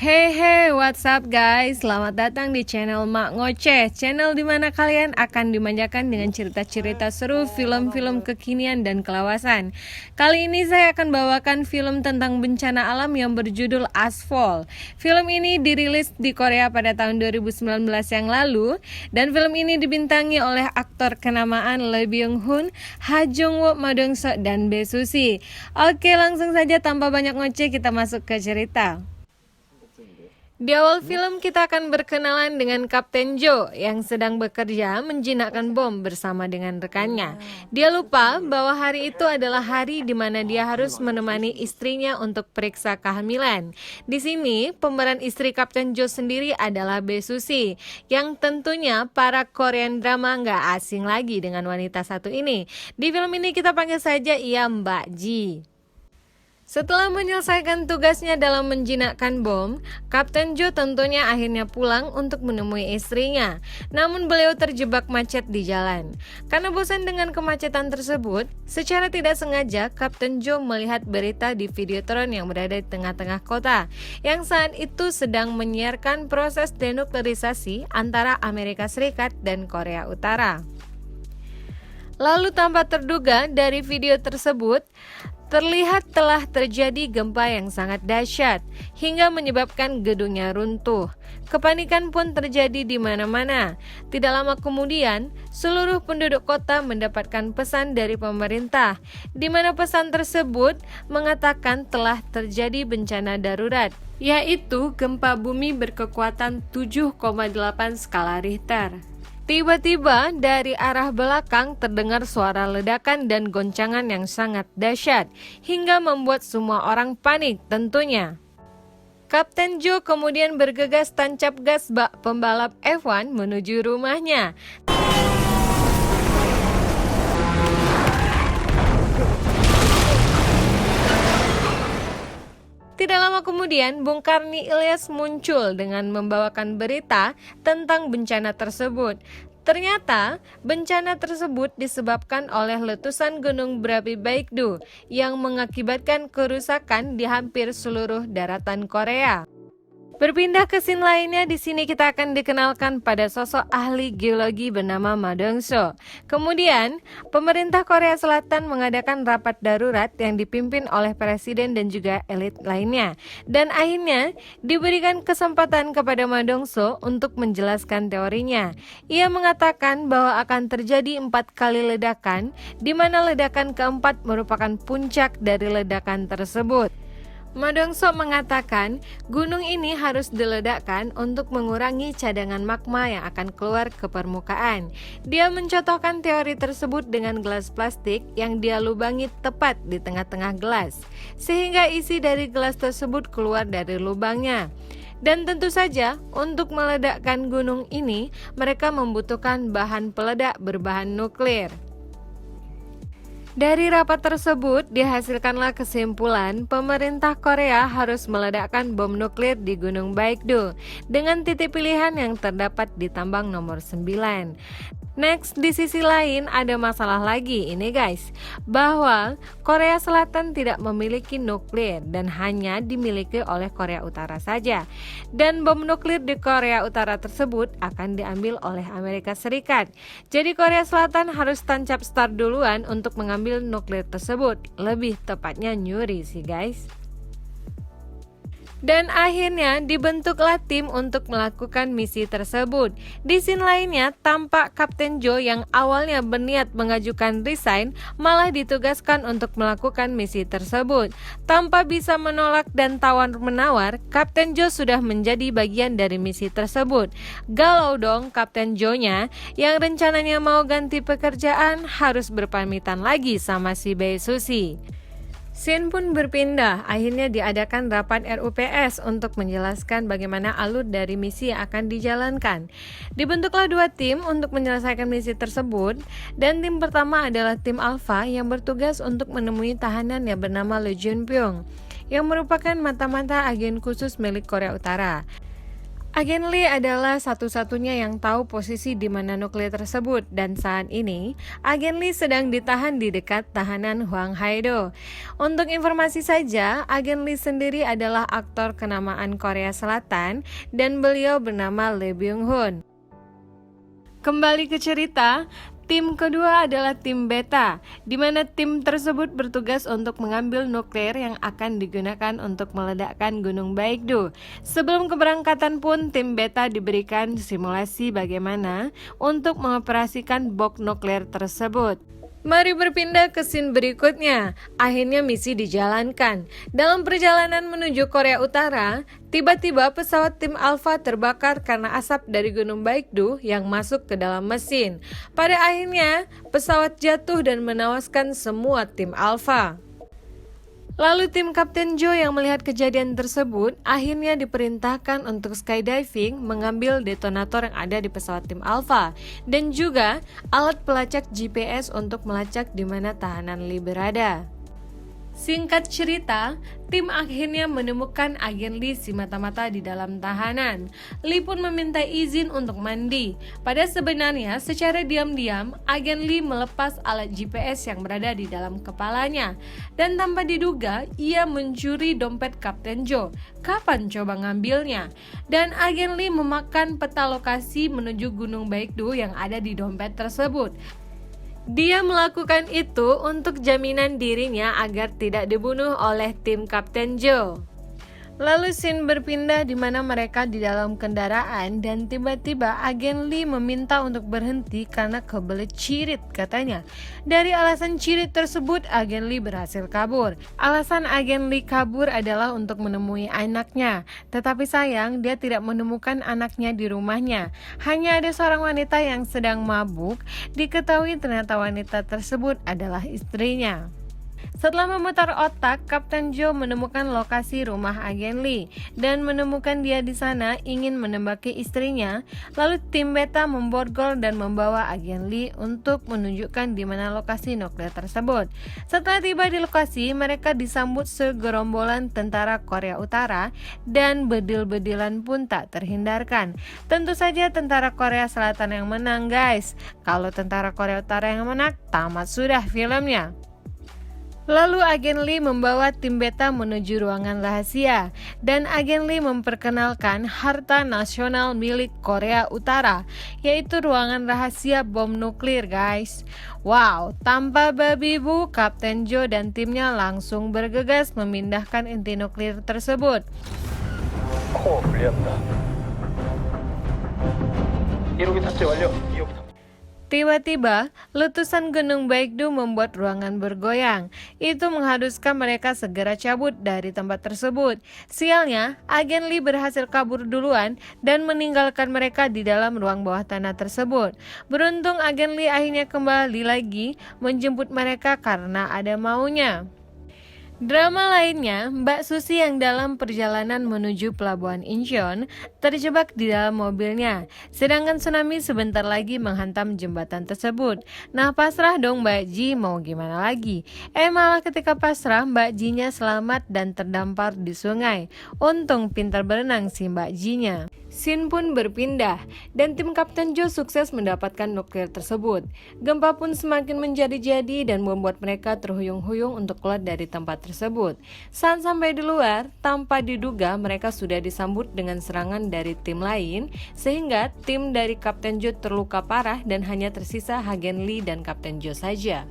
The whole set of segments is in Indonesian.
Hey hey, what's up guys? Selamat datang di channel Mak Ngoceh, channel dimana kalian akan dimanjakan dengan cerita-cerita seru film-film kekinian dan kelawasan. Kali ini saya akan bawakan film tentang bencana alam yang berjudul Asphalt. Film ini dirilis di Korea pada tahun 2019 yang lalu, dan film ini dibintangi oleh aktor kenamaan Lee Byung Hun, Ha Jung Wook, Ma Dong Seok, dan Bae Suzy. Oke, langsung saja tanpa banyak ngoceh kita masuk ke cerita. Di awal film kita akan berkenalan dengan Kapten Jo yang sedang bekerja menjinakkan bom bersama dengan rekannya. Dia lupa bahwa hari itu adalah hari di mana dia harus menemani istrinya untuk periksa kehamilan. Di sini pemeran istri Kapten Jo sendiri adalah Bae Suzy, yang tentunya para Korean drama nggak asing lagi dengan wanita satu ini. Di film ini kita panggil saja ia Mbak Ji. Setelah menyelesaikan tugasnya dalam menjinakkan bom, Kapten Jo tentunya akhirnya pulang untuk menemui istrinya. Namun beliau terjebak macet di jalan. Karena bosan dengan kemacetan tersebut, secara tidak sengaja Kapten Jo melihat berita di Videotron yang berada di tengah-tengah kota, yang saat itu sedang menyiarkan proses denuklerisasi antara Amerika Serikat dan Korea Utara. Lalu tanpa terduga dari video tersebut, terlihat telah terjadi gempa yang sangat dahsyat hingga menyebabkan gedungnya runtuh. Kepanikan pun terjadi di mana-mana. Tidak lama kemudian, seluruh penduduk kota mendapatkan pesan dari pemerintah, di mana pesan tersebut mengatakan telah terjadi bencana darurat, yaitu gempa bumi berkekuatan 7,8 skala Richter. Tiba-tiba dari arah belakang terdengar suara ledakan dan goncangan yang sangat dahsyat hingga membuat semua orang panik tentunya. Kapten Jo kemudian bergegas tancap gas bak pembalap F1 menuju rumahnya. Tidak lama kemudian, Bung Karni Ilyas muncul dengan membawakan berita tentang bencana tersebut. Ternyata, bencana tersebut disebabkan oleh letusan gunung berapi Baekdu yang mengakibatkan kerusakan di hampir seluruh daratan Korea. Berpindah ke scene lainnya, di sini kita akan dikenalkan pada sosok ahli geologi bernama Ma Dong Seok. Kemudian, pemerintah Korea Selatan mengadakan rapat darurat yang dipimpin oleh presiden dan juga elit lainnya. Dan akhirnya diberikan kesempatan kepada Ma Dong Seok untuk menjelaskan teorinya. Ia mengatakan bahwa akan terjadi 4 kali ledakan, di mana ledakan keempat merupakan puncak dari ledakan tersebut. Ma Dong Seok mengatakan gunung ini harus diledakkan untuk mengurangi cadangan magma yang akan keluar ke permukaan. Dia mencontohkan teori tersebut dengan gelas plastik yang dia lubangi tepat di tengah-tengah gelas, sehingga isi dari gelas tersebut keluar dari lubangnya. Dan tentu saja untuk meledakkan gunung ini mereka membutuhkan bahan peledak berbahan nuklir. Dari rapat tersebut dihasilkanlah kesimpulan pemerintah Korea harus meledakkan bom nuklir di Gunung Baekdu dengan titik pilihan yang terdapat di tambang nomor 9. Next, di sisi lain ada masalah lagi ini guys, bahwa Korea Selatan tidak memiliki nuklir dan hanya dimiliki oleh Korea Utara saja. Dan bom nuklir di Korea Utara tersebut akan diambil oleh Amerika Serikat. Jadi Korea Selatan harus tancap start duluan untuk mengambil nuklir tersebut. Lebih tepatnya nyuri sih guys. Dan akhirnya dibentuklah tim untuk melakukan misi tersebut. Di scene lainnya, tampak Kapten Jo yang awalnya berniat mengajukan resign malah ditugaskan untuk melakukan misi tersebut. Tanpa bisa menolak dan tawar-menawar, Kapten Jo sudah menjadi bagian dari misi tersebut. Galau dong Kapten Jo-nya yang rencananya mau ganti pekerjaan harus berpamitan lagi sama si Bae Suzy. Scene pun berpindah, akhirnya diadakan rapat RUPS untuk menjelaskan bagaimana alur dari misi yang akan dijalankan. Dibentuklah 2 tim untuk menyelesaikan misi tersebut, dan tim pertama adalah tim Alpha yang bertugas untuk menemui tahanan yang bernama Lee Jun Pyong, yang merupakan mata-mata agen khusus milik Korea Utara. Agen Lee adalah satu-satunya yang tahu posisi di mana nuklir tersebut dan saat ini Agen Lee sedang ditahan di dekat tahanan Hwang Hae-do. Untuk informasi saja, Agen Lee sendiri adalah aktor kenamaan Korea Selatan dan beliau bernama Lee Byung-hun. Kembali ke cerita, tim kedua adalah tim Beta, di mana tim tersebut bertugas untuk mengambil nuklir yang akan digunakan untuk meledakkan Gunung Baekdu. Sebelum keberangkatan pun, tim Beta diberikan simulasi bagaimana untuk mengoperasikan bom nuklir tersebut. Mari berpindah ke scene berikutnya. Akhirnya misi dijalankan. Dalam perjalanan menuju Korea Utara, tiba-tiba pesawat tim Alpha terbakar karena asap dari Gunung Baekdu yang masuk ke dalam mesin. Pada akhirnya, pesawat jatuh dan menewaskan semua tim Alpha. Lalu tim Kapten Jo yang melihat kejadian tersebut akhirnya diperintahkan untuk skydiving mengambil detonator yang ada di pesawat tim Alpha dan juga alat pelacak GPS untuk melacak di mana tahanan Lee berada. Singkat cerita, tim akhirnya menemukan Agen Lee si mata-mata di dalam tahanan. Lee pun meminta izin untuk mandi. Pada sebenarnya, secara diam-diam, Agen Lee melepas alat GPS yang berada di dalam kepalanya. Dan tanpa diduga, ia mencuri dompet Kapten Jo. Kapan coba ngambilnya? Dan Agen Lee memakan peta lokasi menuju Gunung Baekdu yang ada di dompet tersebut. Dia melakukan itu untuk jaminan dirinya agar tidak dibunuh oleh tim Kapten Jo. Lalu scene berpindah di mana mereka di dalam kendaraan dan tiba-tiba Agen Lee meminta untuk berhenti karena kebelet cirit katanya. Dari alasan cirit tersebut Agen Lee berhasil kabur. Alasan Agen Lee kabur adalah untuk menemui anaknya. Tetapi sayang dia tidak menemukan anaknya di rumahnya. Hanya ada seorang wanita yang sedang mabuk. Diketahui ternyata wanita tersebut adalah istrinya. Setelah memutar otak, Kapten Jo menemukan lokasi rumah Agen Lee dan menemukan dia di sana ingin menembaki istrinya. Lalu tim Beta memborgol dan membawa Agen Lee untuk menunjukkan di mana lokasi nuklir tersebut. Setelah tiba di lokasi, mereka disambut segerombolan tentara Korea Utara dan bedil-bedilan pun tak terhindarkan. Tentu saja tentara Korea Selatan yang menang, guys. Kalau tentara Korea Utara yang menang, tamat sudah filmnya. Lalu Agen Lee membawa tim Beta menuju ruangan rahasia dan Agen Lee memperkenalkan harta nasional milik Korea Utara, yaitu ruangan rahasia bom nuklir, guys. Wow, tanpa babi bu, Kapten Jo dan timnya langsung bergegas memindahkan inti nuklir tersebut. Tiba-tiba, letusan Gunung Baekdu membuat ruangan bergoyang. Itu mengharuskan mereka segera cabut dari tempat tersebut. Sialnya, Agen Lee berhasil kabur duluan dan meninggalkan mereka di dalam ruang bawah tanah tersebut. Beruntung Agen Lee akhirnya kembali lagi menjemput mereka karena ada maunya. Drama lainnya, Mbak Susi yang dalam perjalanan menuju pelabuhan Incheon terjebak di dalam mobilnya, sedangkan tsunami sebentar lagi menghantam jembatan tersebut. Nah pasrah dong Mbak Ji, mau gimana lagi? Malah ketika pasrah Mbak Ji-nya selamat dan terdampar di sungai. Untung pintar berenang si Mbak Ji-nya. Scene pun berpindah dan tim Kapten Jo sukses mendapatkan nuklir tersebut. Gempa pun semakin menjadi-jadi dan membuat mereka terhuyung-huyung untuk keluar dari tempat tersebut. Saat sampai di luar, tanpa diduga mereka sudah disambut dengan serangan dari tim lain, sehingga tim dari Kapten Jo terluka parah dan hanya tersisa Agen Lee dan Kapten Jo saja.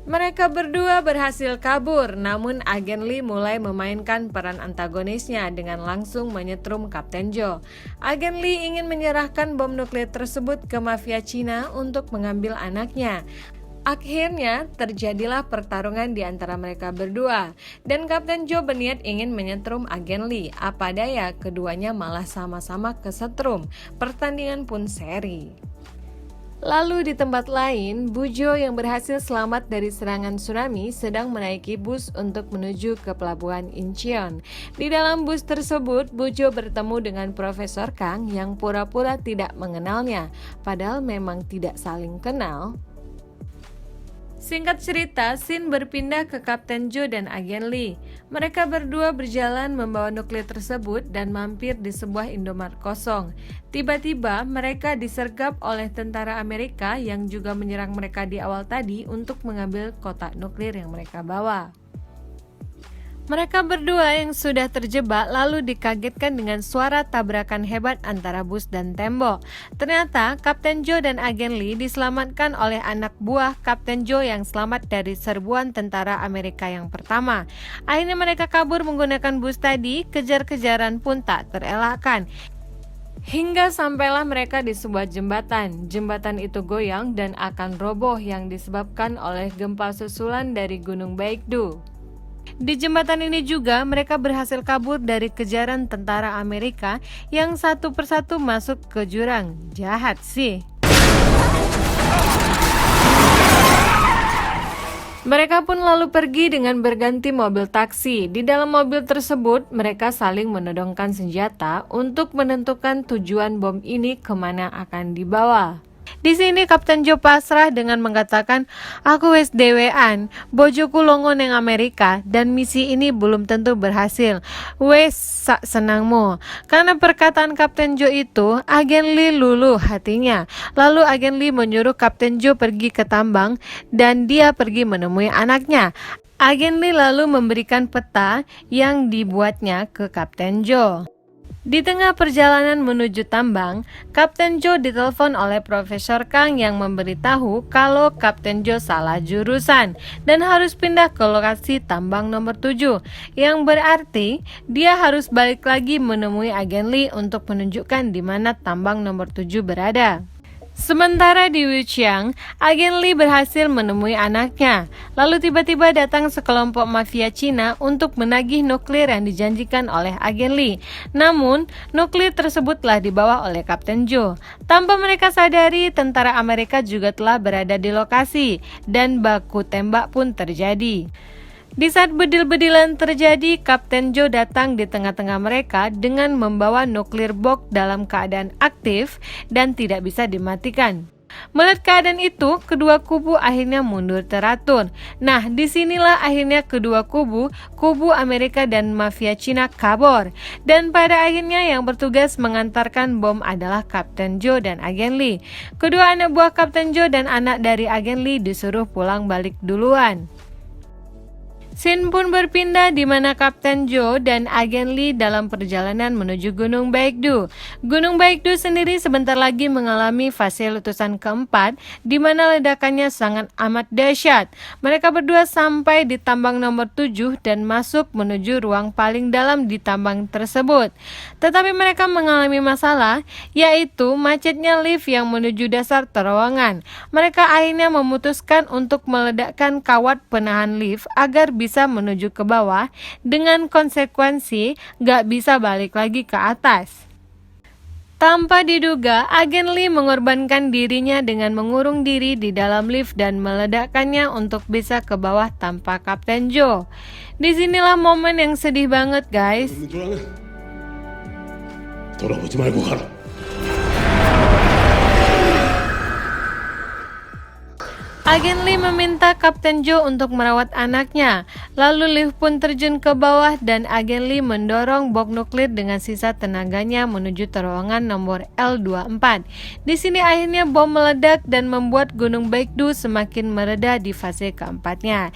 Mereka berdua berhasil kabur, namun Agen Lee mulai memainkan peran antagonisnya dengan langsung menyetrum Kapten Jo. Agen Lee ingin menyerahkan bom nuklir tersebut ke mafia Cina untuk mengambil anaknya. Akhirnya terjadilah pertarungan di antara mereka berdua dan Kapten Jo berniat ingin menyetrum Agen Lee. Apa daya, keduanya malah sama-sama kesetrum. Pertandingan pun seri. Lalu di tempat lain, Bujo yang berhasil selamat dari serangan tsunami sedang menaiki bus untuk menuju ke pelabuhan Incheon. Di dalam bus tersebut, Bujo bertemu dengan Profesor Kang yang pura-pura tidak mengenalnya, padahal memang tidak saling kenal. Singkat cerita, scene berpindah ke Kapten Jo dan Agen Lee. Mereka berdua berjalan membawa nuklir tersebut dan mampir di sebuah Indomaret kosong. Tiba-tiba mereka disergap oleh tentara Amerika yang juga menyerang mereka di awal tadi untuk mengambil kotak nuklir yang mereka bawa. Mereka berdua yang sudah terjebak lalu dikagetkan dengan suara tabrakan hebat antara bus dan tembok. Ternyata Kapten Jo dan Agen Lee diselamatkan oleh anak buah Kapten Jo yang selamat dari serbuan tentara Amerika yang pertama. Akhirnya mereka kabur menggunakan bus tadi, kejar-kejaran pun tak terelakkan. Hingga sampailah mereka di sebuah jembatan. Jembatan itu goyang dan akan roboh yang disebabkan oleh gempa susulan dari Gunung Baekdu. Di jembatan ini juga mereka berhasil kabur dari kejaran tentara Amerika yang satu persatu masuk ke jurang. Jahat sih. Mereka pun lalu pergi dengan berganti mobil taksi. Di dalam mobil tersebut, mereka saling menodongkan senjata untuk menentukan tujuan bom ini kemana akan dibawa. Di sini Kapten Jo pasrah dengan mengatakan, "Aku wes dewean, bojoku longo neng Amerika dan misi ini belum tentu berhasil. Wes sak senangmu." Karena perkataan Kapten Jo itu, Agen Lee luluh hatinya. Lalu Agen Lee menyuruh Kapten Jo pergi ke tambang dan dia pergi menemui anaknya. Agen Lee lalu memberikan peta yang dibuatnya ke Kapten Jo. Di tengah perjalanan menuju tambang, Kapten Jo ditelepon oleh Profesor Kang yang memberitahu kalau Kapten Jo salah jurusan dan harus pindah ke lokasi tambang nomor 7, yang berarti dia harus balik lagi menemui Agen Lee untuk menunjukkan di mana tambang nomor 7 berada. Sementara di Wuqiang, Agen Lee berhasil menemui anaknya. Lalu tiba-tiba datang sekelompok mafia Cina untuk menagih nuklir yang dijanjikan oleh Agen Lee. Namun, nuklir tersebut telah dibawa oleh Kapten Jo. Tanpa mereka sadari, tentara Amerika juga telah berada di lokasi dan baku tembak pun terjadi. Di saat bedil-bedilan terjadi, Kapten Jo datang di tengah-tengah mereka dengan membawa nuklir box dalam keadaan aktif dan tidak bisa dimatikan. Melihat keadaan itu, kedua kubu akhirnya mundur teratur. Nah, disinilah akhirnya kedua kubu Amerika dan mafia Cina kabur. Dan pada akhirnya yang bertugas mengantarkan bom adalah Kapten Jo dan Agen Lee. Kedua anak buah Kapten Jo dan anak dari Agen Lee disuruh pulang balik duluan. Scene pun berpindah di mana Kapten Jo dan Agen Lee dalam perjalanan menuju Gunung Baekdu. Gunung Baekdu sendiri sebentar lagi mengalami fase letusan keempat di mana ledakannya sangat amat dahsyat. Mereka berdua sampai di tambang nomor 7 dan masuk menuju ruang paling dalam di tambang tersebut. Tetapi mereka mengalami masalah, yaitu macetnya lift yang menuju dasar terowongan. Mereka akhirnya memutuskan untuk meledakkan kawat penahan lift agar bisa menuju ke bawah dengan konsekuensi gak bisa balik lagi ke atas. Tanpa diduga, Agen Lee mengorbankan dirinya dengan mengurung diri di dalam lift dan meledakkannya untuk bisa ke bawah tanpa Kapten Jo. Disinilah momen yang sedih banget, guys. Agen Lee meminta Kapten Jo untuk merawat anaknya. Lalu lift pun terjun ke bawah dan Agen Lee mendorong box nuklir dengan sisa tenaganya menuju terowongan nomor L24. Di sini akhirnya bom meledak dan membuat Gunung Baekdu semakin mereda di fase keempatnya.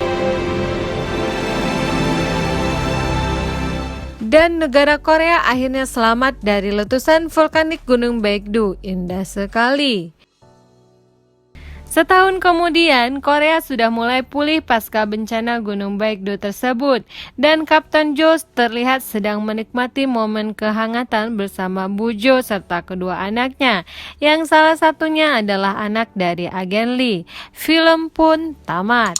Dan negara Korea akhirnya selamat dari letusan vulkanik Gunung Baekdu. Indah sekali. Setahun kemudian, Korea sudah mulai pulih pasca bencana Gunung Baekdu tersebut dan Kapten Jo terlihat sedang menikmati momen kehangatan bersama Bu Jo serta kedua anaknya, yang salah satunya adalah anak dari Agen Lee. Film pun tamat.